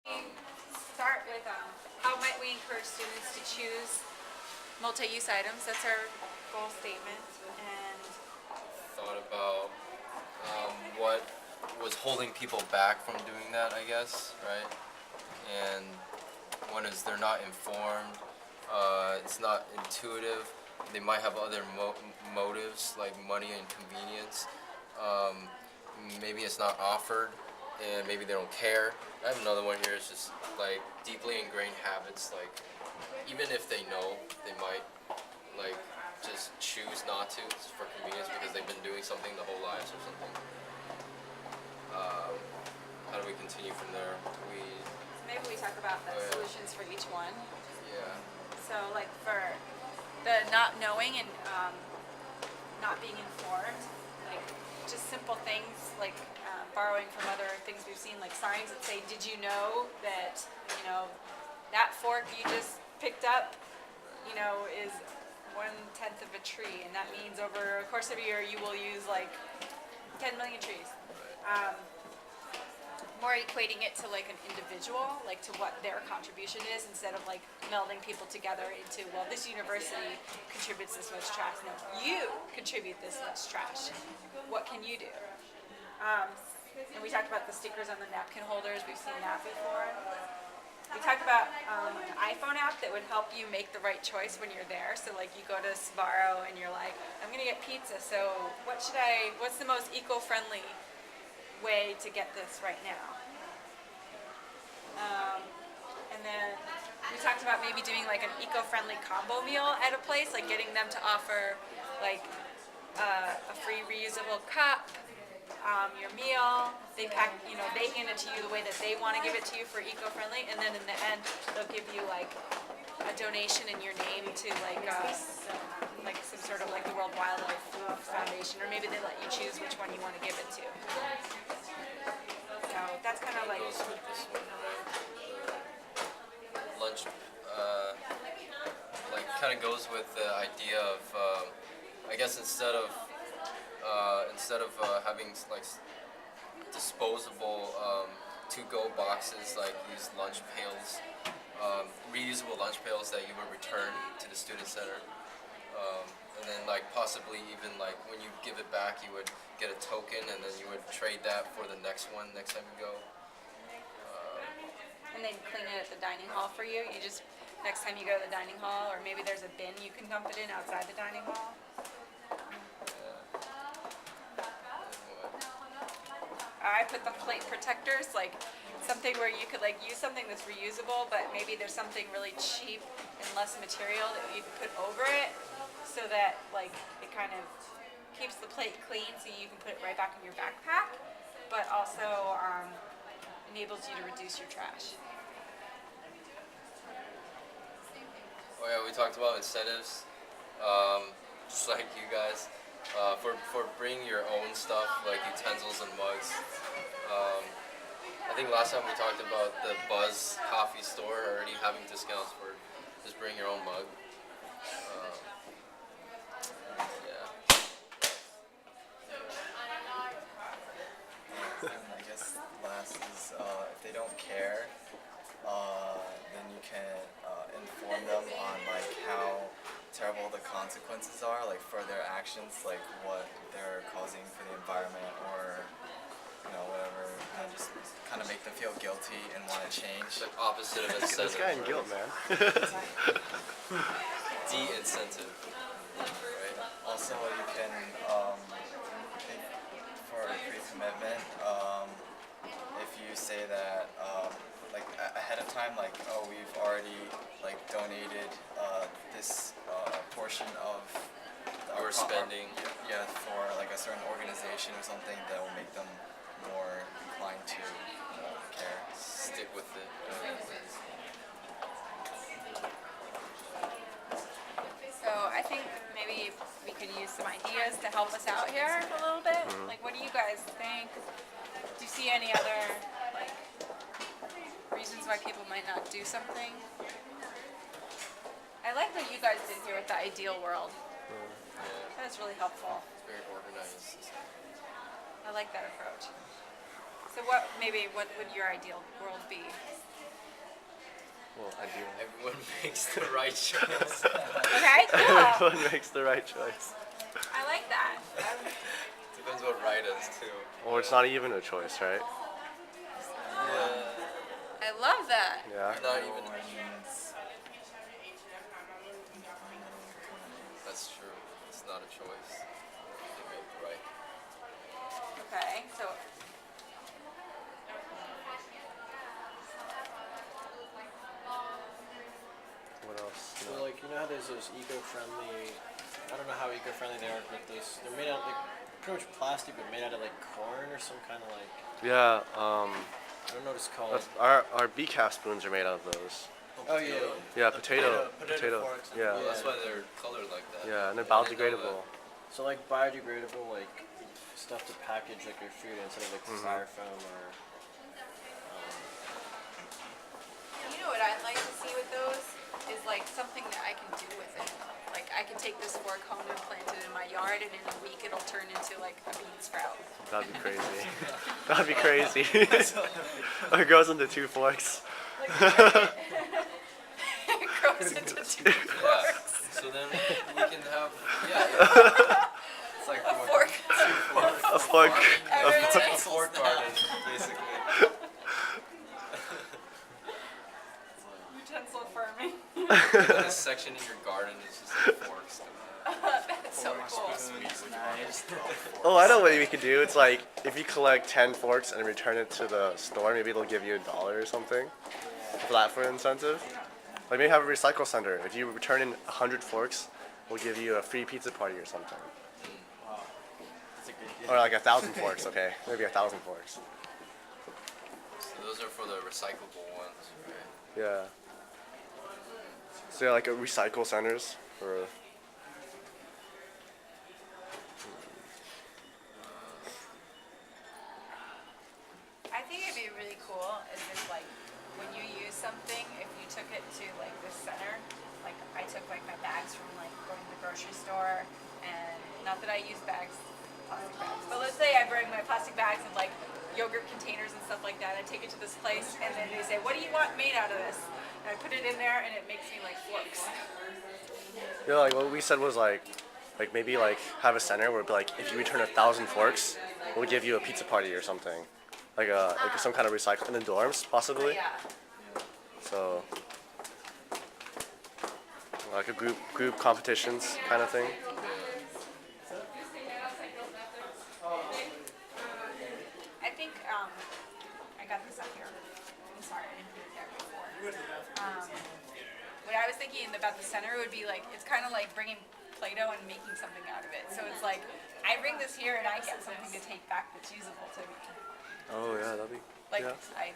Start with how might we encourage students to choose multi-use items? That's our goal statement. And Thought about what was holding people back from doing that, I guess, right? And one is they're not informed, it's not intuitive, they might have other motives like money and convenience. Um, Maybe it's not offered, and maybe they don't care. I have another one here, it's just like deeply ingrained habits, like even if they know, they might like just choose not to for convenience because they've been doing something the whole lives or something. How do we continue from there? maybe we talk about the Oh, yeah. solutions for each one. Yeah. So like for the not knowing and not being informed, like just simple things like borrowing from other things we've seen, like signs that say, "Did you know that that fork you just picked up, is 1/10 of a tree, and that means over a course of a year you will use like 10 million trees." More equating it to like an individual, like to what their contribution is, instead of like melding people together into, well, this university contributes this much trash. No, you contribute this much trash. What can you do? And we talked about the stickers on the napkin holders. We've seen that before. We talked about an iPhone app that would help you make the right choice when you're there. So like you go to Sbarro and you're like, I'm gonna get pizza. So what's the most eco-friendly way to get this right now? And then we talked about maybe doing like an eco-friendly combo meal at a place, like getting them to offer like a free reusable cup, your meal. They pack, they hand it to you the way that they want to give it to you for eco-friendly, and then in the end, they'll give you like a donation in your name to like some sort of like the World Wildlife Foundation, or maybe they let you choose which one you want to give it to. So that's kind of like Goes with this one, right? Lunch, like kind of goes with the idea of, I guess instead of having like disposable to-go boxes, like use lunch pails, reusable lunch pails that you would return to the student center. And then like possibly even like when you give it back, you would get a token, and then you would trade that for the next one next time you go. And they'd clean it at the dining hall for you. You just, next time you go to the dining hall, or maybe there's a bin you can dump it in outside the dining hall. I put the plate protectors, like something where you could like use something that's reusable, but maybe there's something really cheap and less material that you can put over it, so that like it kind of keeps the plate clean, so you can put it right back in your backpack, but also enables you to reduce your trash. Oh yeah, we talked about incentives, just like you guys, for bringing your own stuff like utensils and mugs. I think last time we talked about the Buzz coffee store already having discounts for just bring your own mug. Yeah. And I guess last is if they don't care, then you can inform them on like how terrible the consequences are, like for their actions, like what they're causing for the environment, or whatever, and just kind of make them feel guilty and want to change. The opposite of incentive. This guy in guilt, man. De-incentive. Right? Also, you can, I think for pre-commitment, if you say that, like ahead of time, like, oh, we've already like donated this portion of Our spending. yeah, for like a certain organization or something, that will make them more inclined to care. Stick with it. So I think maybe we could use some ideas to help us out here a little bit. Like, what do you guys think? Do you see any other like reasons why people might not do something? I like what you guys did here with the ideal world. That was really helpful. It's very organized. I like that approach. So what would your ideal world be? Well, ideal. Everyone makes the right choice. Okay, cool. Everyone makes the right choice. I like that. Depends what right is too. Or it's not even a choice, right? Yeah. I love that. Yeah. Not even. Means That's true. It's not a choice. They make the right. Okay, so What else? So like you know how there's those eco-friendly, I don't know how eco-friendly they are, but they're made out like pretty much plastic, but made out of like corn or some kind of like, Yeah. I don't know what it's called. Our decaf spoons are made out of those. Oh yeah. Yeah, potato. forks and- Yeah. Well, that's why they're colored like that. Yeah, and they're I didn't know biodegradable. So like biodegradable like stuff to package like your food instead of like styrofoam or. you know what I'd like to see with those is like something that I can do with it. Like I can take this fork home and plant it in my yard, and in a week it'll turn into like a bean sprout. That'd be crazy. That'd be crazy. It goes into 2 forks. Like it grows into 2 forks. So then we can have it's like A fork. A fork. a fork garden basically. Utensil farming. And a section in your garden is just like forks. That's so cool. nice. Oh, I know what we could do. It's like if you collect 10 forks and return it to the store, maybe they'll give you $1 or something. For that for incentive. Like maybe have a recycle center. If you return in 100 forks, we'll give you a free pizza party or something. Wow. That's a good deal. Or like 1,000 forks, okay? Maybe 1,000 forks. So those are for the recyclable ones, right? Yeah. So yeah, like a recycle centers for. I think it'd be really cool is if like when you use something, if you took it to like the center, like I took like my bags from like going to the grocery store, and not that I use bags, plastic bags, but let's say I bring my plastic bags and like yogurt containers and stuff like that. I take it to this place, and then they say, "What do you want made out of this?" And I put it in there, and it makes me like forks. Yeah, like what we said was like maybe like have a center where it'd be like if you return 1,000 forks, we'll give you a pizza party or something. Like some kind of recycle in the dorms possibly. Yeah. So like a group competitions kind of thing. I think I got this up here. I'm sorry, I didn't put it there before. What I was thinking about the center would be like, it's kind of like bringing Play-Doh and making something out of it. So it's like, I bring this here and I get something to take back that's usable to me. Oh yeah, that'd be Like, yeah. I